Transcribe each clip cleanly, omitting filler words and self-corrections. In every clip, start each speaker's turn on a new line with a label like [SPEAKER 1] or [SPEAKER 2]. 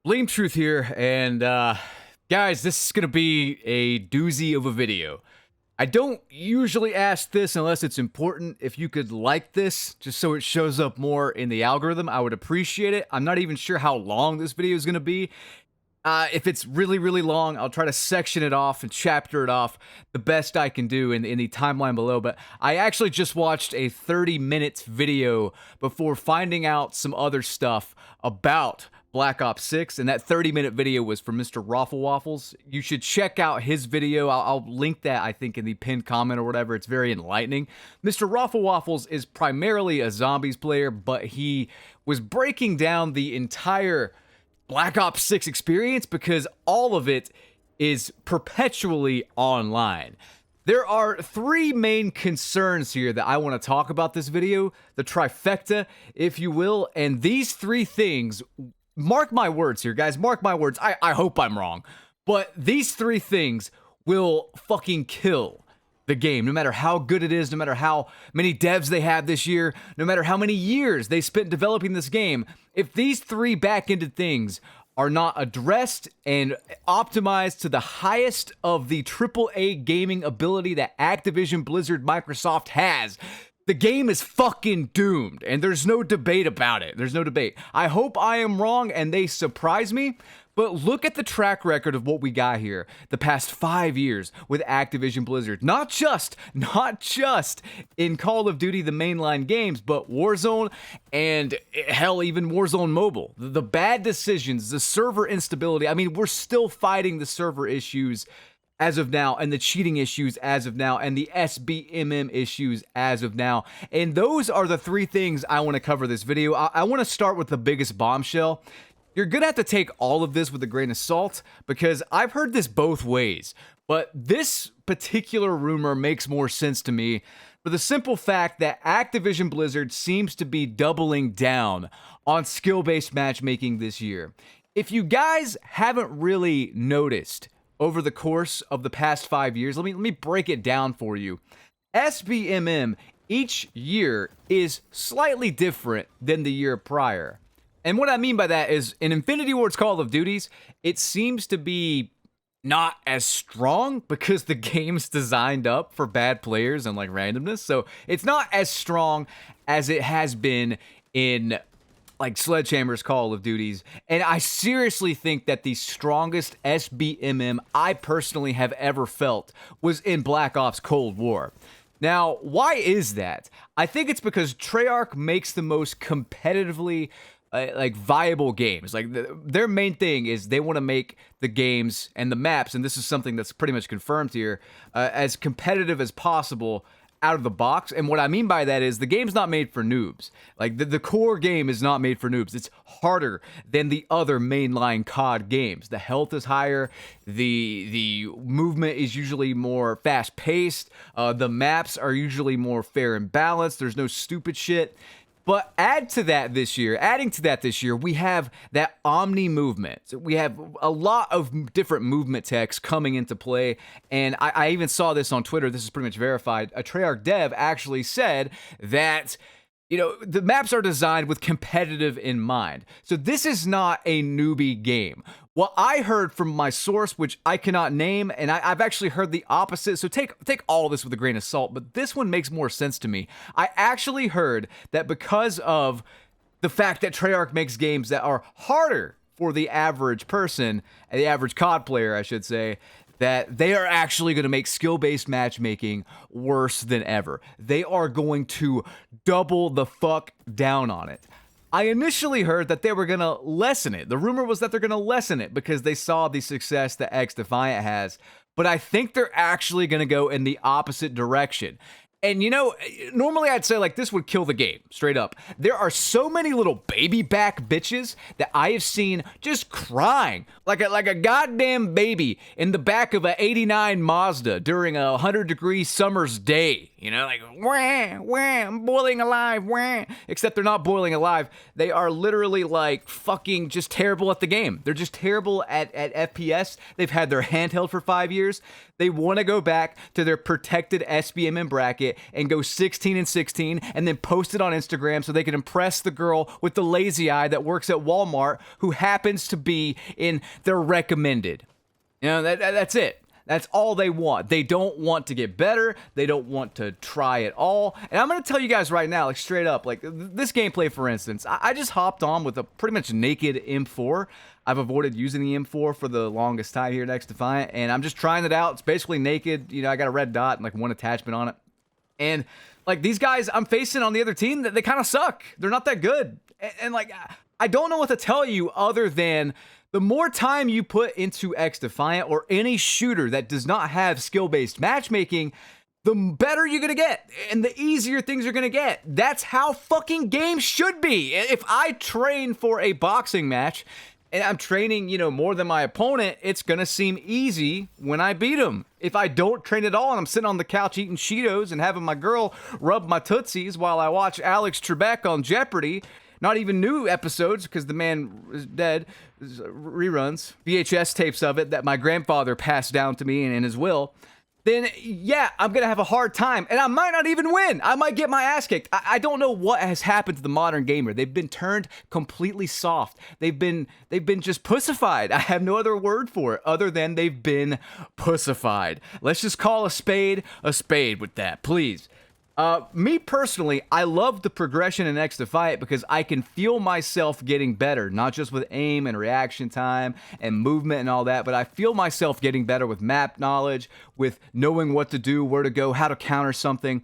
[SPEAKER 1] Blame Truth here, and guys, this is gonna be a doozy of a video. I don't usually ask this unless it's important. If you could like this, just so it shows up more in the algorithm, I would appreciate it. I'm not even sure how long this video is gonna be. If it's really, really long, I'll try to section it off and chapter it off the best I can do in the timeline below. But I actually just watched a 30-minute video before finding out some other stuff about Black Ops 6, and that 30-minute video was from Mr. Raffle Waffles. You should check out his video. I'll link that, I think, in the pinned comment or whatever. It's very enlightening. Mr. Raffle Waffles is primarily a zombies player, but he was breaking down the entire Black Ops 6 experience because all of it is perpetually online. There are three main concerns here that I want to talk about this video, the trifecta, if you will, and these three things, mark my words here, guys, mark my words, I hope I'm wrong, but these three things will fucking kill the game, no matter how good it is, no matter how many devs they have this year, no matter how many years they spent developing this game. If these three back-ended things are not addressed and optimized to the highest of the AAA gaming ability that Activision Blizzard Microsoft has, the game is fucking doomed, and there's no debate about it. There's no debate. I hope I am wrong and they surprise me, but look at the track record of what we got here the past 5 years with Activision Blizzard. Not just in Call of Duty, the mainline games, but Warzone and hell, even Warzone Mobile. The bad decisions, the server instability. I mean, we're still fighting the server issues as of now, and the cheating issues as of now, and the SBMM issues as of now. And those are the three things I want to cover this video. I want to start with the biggest bombshell. You're gonna have to take all of this with a grain of salt because I've heard this both ways, but this particular rumor makes more sense to me for the simple fact that Activision Blizzard seems to be doubling down on skill-based matchmaking this year. If you guys haven't really noticed over the course of the past 5 years, let me break it down for you. SBMM each year is slightly different than the year prior. And what I mean by that is in Infinity Ward's Call of Duties, it seems to be not as strong because the game's designed up for bad players and like randomness. So it's not as strong as it has been in like Sledgehammer's Call of Duties. And I seriously think that the strongest SBMM I personally have ever felt was in Black Ops Cold War. Now, why is that? I think it's because Treyarch makes the most competitively like viable games. Like their main thing is they want to make the games and the maps, and this is something that's pretty much confirmed here, as competitive as possible out of the box. And what I mean by that is the game's not made for noobs. Like the core game is not made for noobs. It's harder than the other mainline COD games. The health is higher. The movement is usually more fast paced. The maps are usually more fair and balanced. There's no stupid shit. But adding to that this year, we have that omni movement. So we have a lot of different movement techs coming into play. And I even saw this on Twitter. This is pretty much verified. A Treyarch dev actually said that, you know, the maps are designed with competitive in mind. So this is not a newbie game. What I heard from my source, which I cannot name, and I've actually heard the opposite, so take all this with a grain of salt, but this one makes more sense to me. I actually heard that because of the fact that Treyarch makes games that are harder for the average person, the average COD player, I should say, that they are actually going to make skill-based matchmaking worse than ever. They are going to double the fuck down on it. I initially heard that they were going to lessen it. The rumor was that they're going to lessen it because they saw the success that X Defiant has. But I think they're actually going to go in the opposite direction. And you know, normally I'd say like this would kill the game, straight up. There are so many little baby back bitches that I have seen just crying like a goddamn baby in the back of a '89 Mazda during a 100-degree summer's day. You know, like, wah, wah, I'm boiling alive, wah. Except they're not boiling alive. They are literally like fucking just terrible at the game. They're just terrible at FPS. They've had their handheld for 5 years. They want to go back to their protected SBMM bracket it and go 16 and 16 and then post it on Instagram so they can impress the girl with the lazy eye that works at Walmart who happens to be in their recommended. You know, that's it. That's all they want. They don't want to get better. They don't want to try at all. And I'm going to tell you guys right now, like straight up, like this gameplay, for instance, I just hopped on with a pretty much naked M4. I've avoided using the M4 for the longest time here next Defiant, and I'm just trying it out. It's basically naked. You know, I got a red dot and like one attachment on it. And like these guys I'm facing on the other team, they kind of suck. They're not that good. And like, I don't know what to tell you other than the more time you put into X Defiant or any shooter that does not have skill-based matchmaking, the better you're gonna get and the easier things are gonna get. That's how fucking games should be. If I train for a boxing match and I'm training, you know, more than my opponent, it's gonna seem easy when I beat him. If I don't train at all and I'm sitting on the couch eating Cheetos and having my girl rub my tootsies while I watch Alex Trebek on Jeopardy, not even new episodes because the man is dead, reruns, VHS tapes of it that my grandfather passed down to me in his will, then yeah, I'm going to have a hard time. And I might not even win. I might get my ass kicked. I don't know what has happened to the modern gamer. They've been turned completely soft. They've been just pussified. I have no other word for it other than they've been pussified. Let's just call a spade with that, please. Me personally, I love the progression in X Defiant because I can feel myself getting better, not just with aim and reaction time and movement and all that, but I feel myself getting better with map knowledge, with knowing what to do, where to go, how to counter something.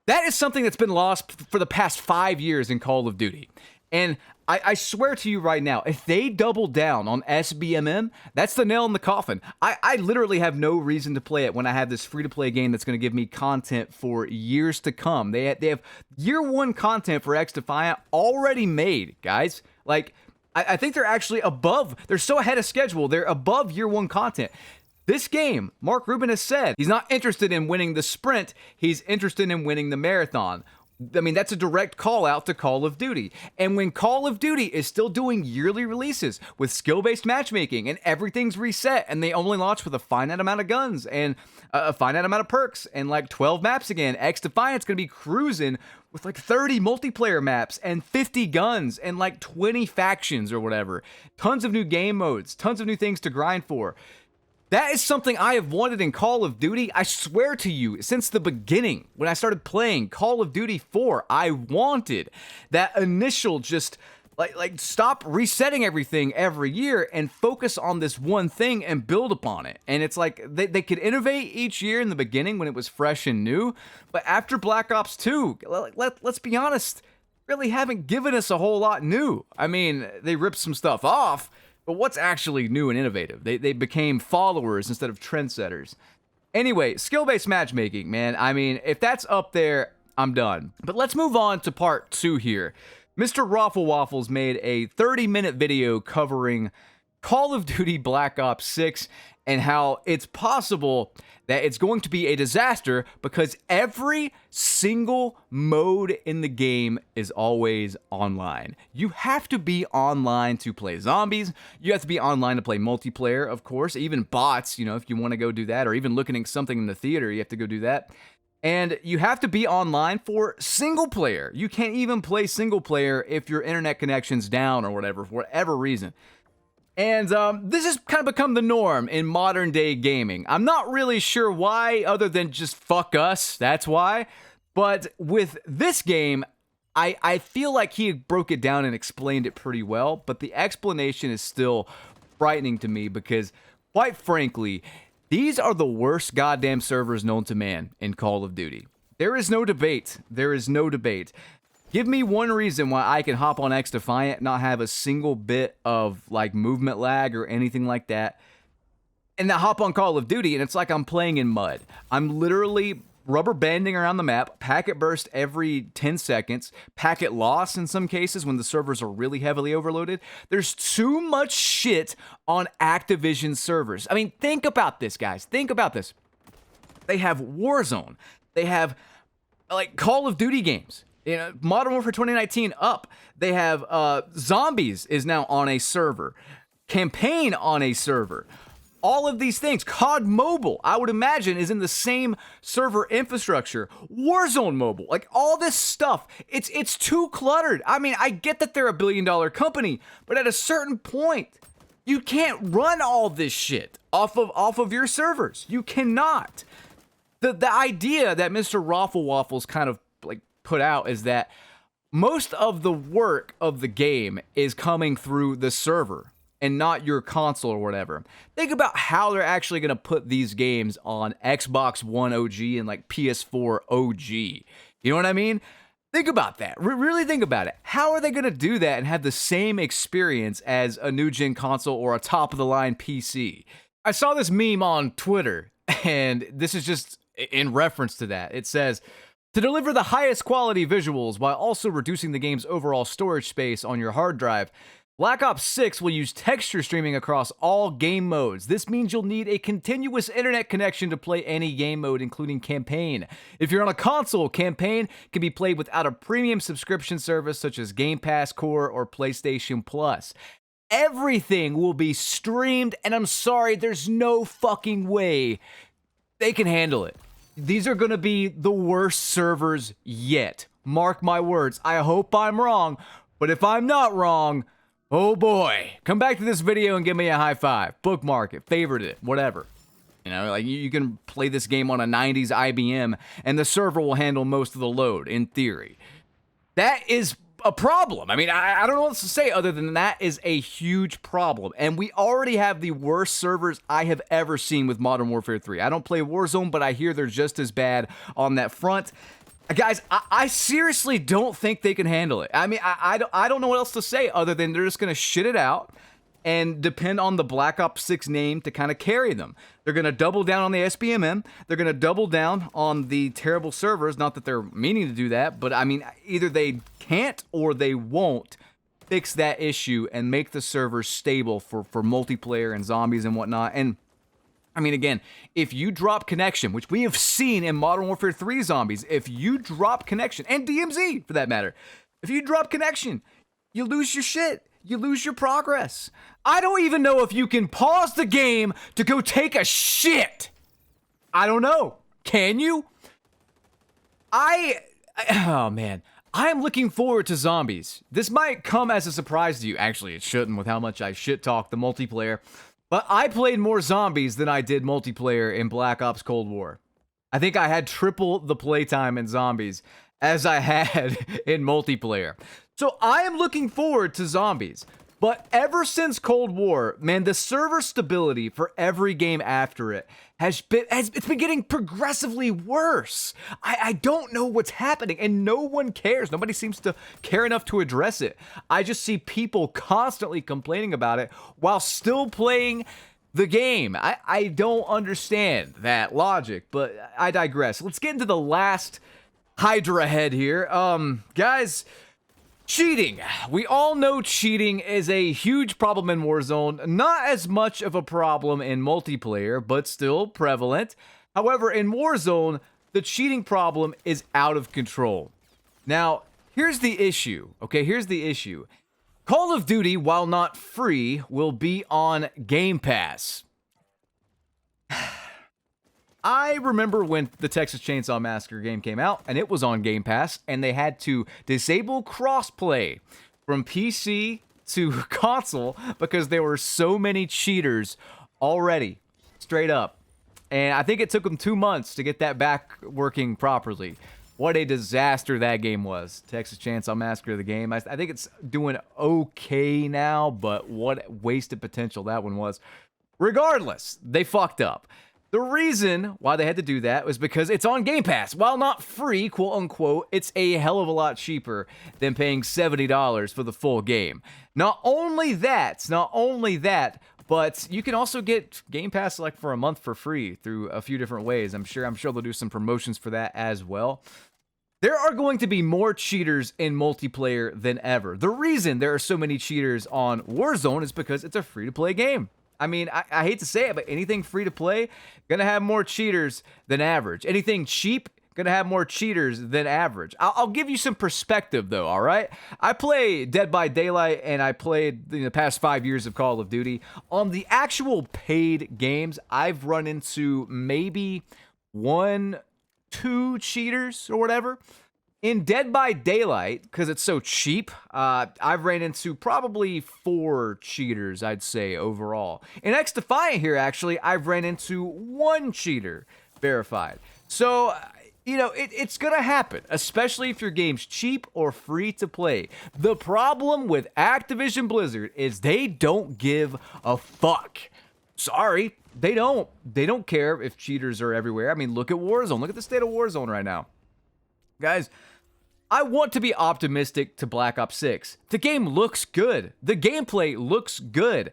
[SPEAKER 1] That is something that's been lost for the past 5 years in Call of Duty. And I swear to you right now, if they double down on SBMM, that's the nail in the coffin. I literally have no reason to play it when I have this free-to-play game that's going to give me content for years to come. They have year one content for X Defiant already made, guys. Like, I think they're actually above. They're so ahead of schedule. They're above year one content. This game, Mark Rubin has said, he's not interested in winning the sprint. He's interested in winning the marathon. I mean, that's a direct call out to Call of Duty. And when Call of Duty is still doing yearly releases with skill-based matchmaking and everything's reset and they only launch with a finite amount of guns and a finite amount of perks and like 12 maps again, X Defiant's going to be cruising with like 30 multiplayer maps and 50 guns and like 20 factions or whatever. Tons of new game modes, tons of new things to grind for. That is something I have wanted in Call of Duty, I swear to you, since the beginning. When I started playing Call of Duty 4, I wanted that initial just, like stop resetting everything every year and focus on this one thing and build upon it. And it's like, they could innovate each year in the beginning when it was fresh and new, but after Black Ops 2, let's be honest, really haven't given us a whole lot new. I mean, they ripped some stuff off, but what's actually new and innovative? They became followers instead of trendsetters. Anyway, skill-based matchmaking, man. I mean, if that's up there, I'm done. But let's move on to part 2 here. Mr. Raffle Waffles made a 30-minute video covering Call of Duty Black Ops 6 and how it's possible that it's going to be a disaster because every single mode in the game is always online. You have to be online to play zombies. You have to be online to play multiplayer, of course. Even bots, you know, if you want to go do that, or even looking at something in the theater, you have to go do that. And you have to be online for single player. You can't even play single player if your internet connection's down or whatever, for whatever reason. And this has kind of become the norm in modern day gaming. I'm not really sure why, other than just fuck us, that's why. But with this game, I feel like he broke it down and explained it pretty well, but the explanation is still frightening to me because, quite frankly, these are the worst goddamn servers known to man in Call of Duty. There is no debate. There is no debate. Give me one reason why I can hop on X Defiant, not have a single bit of like movement lag or anything like that, and then hop on Call of Duty and it's like I'm playing in mud. I'm literally rubber banding around the map, packet burst every 10 seconds, packet loss in some cases when the servers are really heavily overloaded. There's too much shit on Activision servers. I mean, think about this, guys. Think about this. They have Warzone. They have like Call of Duty games. You know, Modern Warfare 2019 up. They have Zombies is now on a server. Campaign on a server. All of these things, COD Mobile, I would imagine, is in the same server infrastructure. Warzone Mobile, like all this stuff, it's too cluttered. I mean, I get that they're a billion-dollar company, but at a certain point, you can't run all this shit off of your servers. You cannot. The idea that Mr. Raffle Waffles kind of like put out is that most of the work of the game is coming through the server and not your console or whatever. Think about how they're actually going to put these games on Xbox One OG and like PS4 OG. You know what I mean? Think about that. Really think about it. How are they going to do that and have the same experience as a new gen console or a top-of-the-line PC? I saw this meme on Twitter, and this is just in reference to that. It says, to deliver the highest quality visuals while also reducing the game's overall storage space on your hard drive, Black Ops 6 will use texture streaming across all game modes. This means you'll need a continuous internet connection to play any game mode, including campaign. If you're on a console, campaign can be played without a premium subscription service such as Game Pass Core or PlayStation Plus. Everything will be streamed, and I'm sorry, there's no fucking way they can handle it. These are going to be the worst servers yet. Mark my words. I hope I'm wrong, but if I'm not wrong, oh boy, come back to this video and give me a high five. Bookmark it, favorite it, whatever. You know, like you can play this game on a 90s IBM and the server will handle most of the load, in theory. That is a problem. I mean, I don't know what else to say other than that is a huge problem. And we already have the worst servers I have ever seen with Modern Warfare 3. I don't play Warzone, but I hear they're just as bad on that front. Guys, I seriously don't think they can handle it. I mean, I don't know what else to say other than they're just going to shit it out and depend on the Black Ops 6 name to kind of carry them. They're going to double down on the SBMM. They're going to double down on the terrible servers. Not that they're meaning to do that, but I mean, either they can't or they won't fix that issue and make the servers stable for multiplayer and zombies and whatnot. And I mean, again, if you drop connection, which we have seen in Modern Warfare 3 zombies, if you drop connection, and DMZ for that matter, if you drop connection, you lose your shit. You lose your progress. I don't even know if you can pause the game to go take a shit. I don't know. Can you? Oh man. I am looking forward to zombies. This might come as a surprise to you. Actually, it shouldn't with how much I shit talk the multiplayer. But I played more zombies than I did multiplayer in Black Ops Cold War. I think I had triple the playtime in zombies as I had in multiplayer. So I am looking forward to zombies. But ever since Cold War, man, the server stability for every game after it it's been getting progressively worse. I don't know what's happening, and no one cares. Nobody seems to care enough to address it. I just see people constantly complaining about it while still playing the game. I don't understand that logic, but I digress. Let's get into the last Hydra head here. Guys, cheating. We all know cheating is a huge problem in Warzone. Not as much of a problem in multiplayer, but still prevalent. However, in Warzone, the cheating problem is out of control. Now, here's the issue, okay? Here's the issue. Call of Duty, while not free, will be on Game Pass. I remember when the Texas Chainsaw Massacre game came out, and it was on Game Pass, and they had to disable crossplay from PC to console because there were so many cheaters already, straight up. And I think it took them 2 months to get that back working properly. What a disaster that game was. Texas Chainsaw Massacre, the game. I think it's doing okay now, but what wasted potential that one was. Regardless, they fucked up. The reason why they had to do that was because it's on Game Pass. While not free, quote unquote, it's a hell of a lot cheaper than paying $70 for the full game. Not only that, but you can also get Game Pass like for a month for free through a few different ways. I'm sure they'll do some promotions for that as well. There are going to be more cheaters in multiplayer than ever. The reason there are so many cheaters on Warzone is because it's a free-to-play game. I mean, I hate to say it, but anything free to play, gonna have more cheaters than average. Anything cheap, Gonna have more cheaters than average. I'll give you some perspective though, all right? I play Dead by Daylight and I played in the past 5 years of Call of Duty. On the actual paid games, I've run into maybe 1, 2 cheaters or whatever. In Dead by Daylight, because it's so cheap, I've ran into probably 4 cheaters, I'd say, overall. In X Defiant here, actually, I've ran into 1 cheater verified. So, you know, it's gonna happen, especially if your game's cheap or free to play. The problem with Activision Blizzard is they don't give a fuck. Sorry, they don't. They don't care if cheaters are everywhere. I mean, look at Warzone. Look at the state of Warzone right now. Guys, I want to be optimistic to Black Ops 6. The game looks good. The gameplay looks good.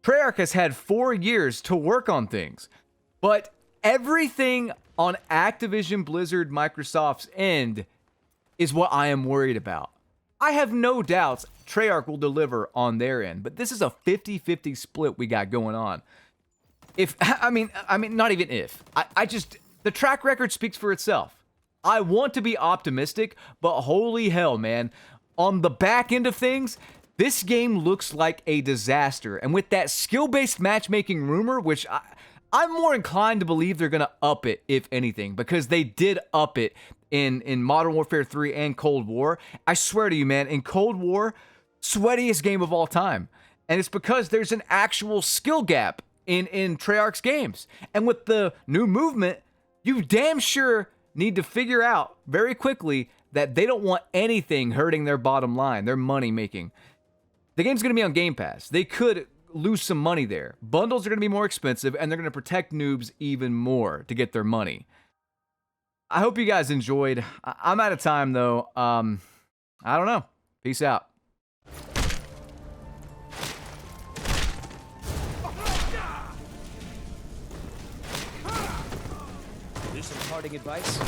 [SPEAKER 1] Treyarch has had 4 years to work on things. But everything on Activision Blizzard Microsoft's end is what I am worried about. I have no doubts Treyarch will deliver on their end, but this is a 50-50 split we got going on. I mean, not even if. I just, the track record speaks for itself. I want to be optimistic, but holy hell, man. On the back end of things, this game looks like a disaster. And with that skill-based matchmaking rumor, which I'm more inclined to believe they're going to up it, if anything, because they did up it in Modern Warfare 3 and Cold War. I swear to you, man, in Cold War, sweatiest game of all time. And it's because there's an actual skill gap in Treyarch's games. And with the new movement, you damn sure need to figure out very quickly that they don't want anything hurting their bottom line, their money making. The game's going to be on Game Pass. They could lose some money there. Bundles are going to be more expensive, and they're going to protect noobs even more to get their money. I hope you guys enjoyed. I'm out of time, though. I don't know. Peace out.
[SPEAKER 2] Here's some parting advice.